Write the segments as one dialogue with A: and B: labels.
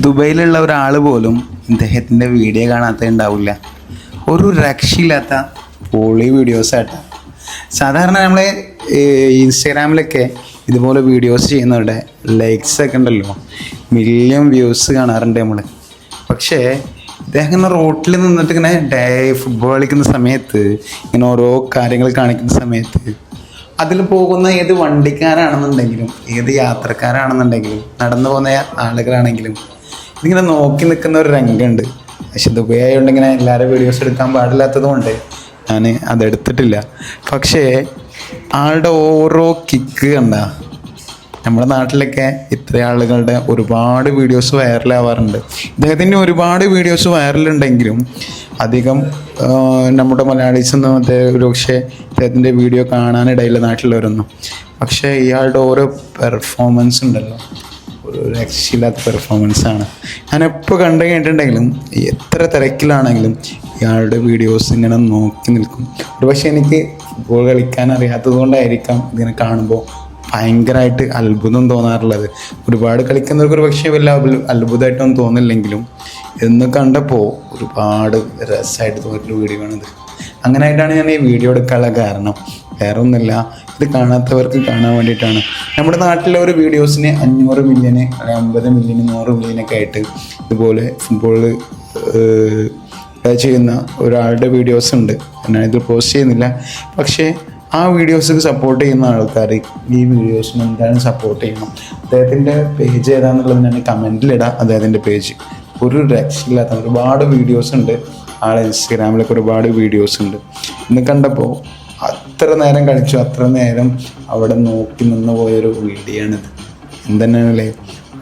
A: ദുബൈയിലുള്ള ഒരാൾ പോലും ഇദ്ദേഹത്തിൻ്റെ വീഡിയോ കാണാത്ത ഉണ്ടാവില്ല. ഒരു രക്ഷയില്ലാത്ത പൊളി വീഡിയോസായിട്ടാണ്. സാധാരണ നമ്മൾ ഇൻസ്റ്റാഗ്രാമിലൊക്കെ ഇതുപോലെ വീഡിയോസ് ചെയ്യുന്നവരുടെ ലൈക്സൊക്കെ ഉണ്ടല്ലോ, മില്യൺ വ്യൂസ് കാണാറുണ്ട് നമ്മൾ. പക്ഷേ ഇദ്ദേഹം ഇങ്ങനെ റോട്ടിൽ നിന്നിട്ട് ഇങ്ങനെ ഫുട്ബോൾ കളിക്കുന്ന സമയത്ത് ഇങ്ങനെ ഓരോ കാര്യങ്ങൾ കാണിക്കുന്ന സമയത്ത് അതിൽ പോകുന്ന ഏത് വണ്ടിക്കാരാണെന്നുണ്ടെങ്കിലും ഏത് യാത്രക്കാരാണെന്നുണ്ടെങ്കിലും നടന്നു പോകുന്ന ആളുകളാണെങ്കിലും ഇതിങ്ങനെ നോക്കി നിൽക്കുന്ന ഒരു രംഗമുണ്ട്. പക്ഷെ ദുബൈ ആയതുകൊണ്ട് ഇങ്ങനെ എല്ലാവരും വീഡിയോസ് എടുക്കാൻ പാടില്ലാത്തത് കൊണ്ട് ഞാൻ അതെടുത്തിട്ടില്ല. പക്ഷേ ആളുടെ ഓരോ കിക്ക് കണ്ട, നമ്മുടെ നാട്ടിലൊക്കെ ഇത്ര ആളുകളുടെ ഒരുപാട് വീഡിയോസ് വൈറലാവാറുണ്ട്. ഇദ്ദേഹത്തിൻ്റെ ഒരുപാട് വീഡിയോസ് വൈറലുണ്ടെങ്കിലും അധികം നമ്മുടെ മലയാളീസൊന്നും ഒരു പക്ഷേ ഇദ്ദേഹത്തിൻ്റെ വീഡിയോ കാണാനിടയില്ല നാട്ടിലുള്ളവരൊന്നും. പക്ഷേ ഇയാളുടെ ഓരോ പെർഫോമൻസ് ഉണ്ടല്ലോ, ഒരു രക്ഷയില്ലാത്ത പെർഫോമൻസാണ്. ഞാനെപ്പോൾ കണ്ടു കഴിഞ്ഞിട്ടുണ്ടെങ്കിലും എത്ര തിരക്കിലാണെങ്കിലും ഇയാളുടെ വീഡിയോസ് ഇങ്ങനെ നോക്കി നിൽക്കും. ഒരു പക്ഷേ എനിക്ക് ഫുട്ബോൾ കളിക്കാൻ അറിയാത്തത് കൊണ്ടായിരിക്കാം ഇതിനെ കാണുമ്പോൾ ഭയങ്കരമായിട്ട് അത്ഭുതം തോന്നാറുള്ളത്. ഒരുപാട് കളിക്കുന്നവർക്ക് ഒരു പക്ഷേ വല്ല അത്ഭുതമായിട്ടൊന്നും തോന്നില്ലെങ്കിലും എന്ന് കണ്ടപ്പോൾ ഒരുപാട് രസമായിട്ട് തോന്നിയൊരു വീഡിയോ ആണിത്. അങ്ങനെയായിട്ടാണ് ഞാൻ ഈ വീഡിയോ എടുക്കാനുള്ള കാരണം. വേറെ ഒന്നുമില്ല, ഇത് കാണാത്തവർക്ക് കാണാൻ വേണ്ടിയിട്ടാണ്. നമ്മുടെ നാട്ടിലെ ഒരു വീഡിയോസിന് 500 മില്യന്, 50 മില്യന്, 100 മില്യനൊക്കെ ആയിട്ട് ഇതുപോലെ ഫുട്ബോൾ ചെയ്യുന്ന ഒരാളുടെ വീഡിയോസ് ഉണ്ട്. ഞാനിത് പോസ്റ്റ് ചെയ്യുന്നില്ല. പക്ഷേ ആ വീഡിയോസിന് സപ്പോർട്ട് ചെയ്യുന്ന ആൾക്കാർ ഈ വീഡിയോസിന് എന്തായാലും സപ്പോർട്ട് ചെയ്യണം. അദ്ദേഹത്തിൻ്റെ പേജ് ഏതാണെന്നുള്ളത് ഞാൻ കമൻറ്റിലിടാം. അദ്ദേഹത്തിൻ്റെ പേജ് ഒരു രക്ഷയില്ലാത്ത ഒരുപാട് വീഡിയോസ് ഉണ്ട്. ആളെ ഇൻസ്റ്റഗ്രാമിലൊക്കെ ഒരുപാട് വീഡിയോസ് ഉണ്ട്. ഇന്ന് കണ്ടപ്പോൾ അത്ര നേരം കളിച്ചു, അത്ര നേരം അവിടെ നോക്കി നിന്ന് പോയൊരു വീഡിയോ ആണിത്. എന്തെന്നാണല്ലേ,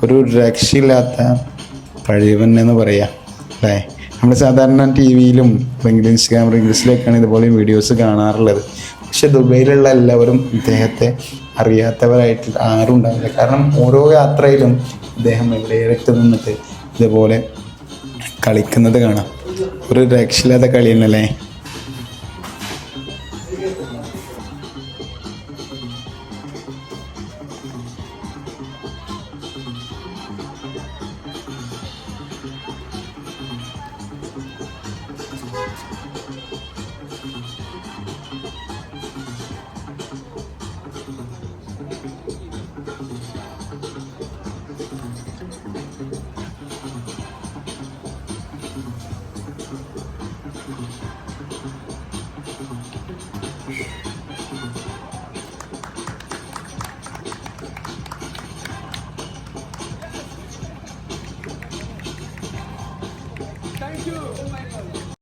A: ഒരു രക്ഷയില്ലാത്ത കഴിവൻ എന്ന് പറയാം അല്ലേ. നമ്മൾ സാധാരണ ടി വിയിലും അല്ലെങ്കിൽ ഇൻസ്റ്റഗ്രാം റീൽസിലൊക്കെയാണ് ഇതുപോലെ വീഡിയോസ് കാണാറുള്ളത്. പക്ഷെ ദുബൈയിലുള്ള എല്ലാവരും ഇദ്ദേഹത്തെ അറിയാത്തവരായിട്ട് ആരും ഉണ്ടാവില്ല. കാരണം ഓരോ യാത്രയിലും ഇദ്ദേഹം എവിടെയൊക്കെ നിന്നിട്ട് ഇതുപോലെ കളിക്കുന്നത് കാണാം. ഒരു രക്ഷയില്ലാത്ത കളി തന്നെയല്ലേ.
B: Thank you.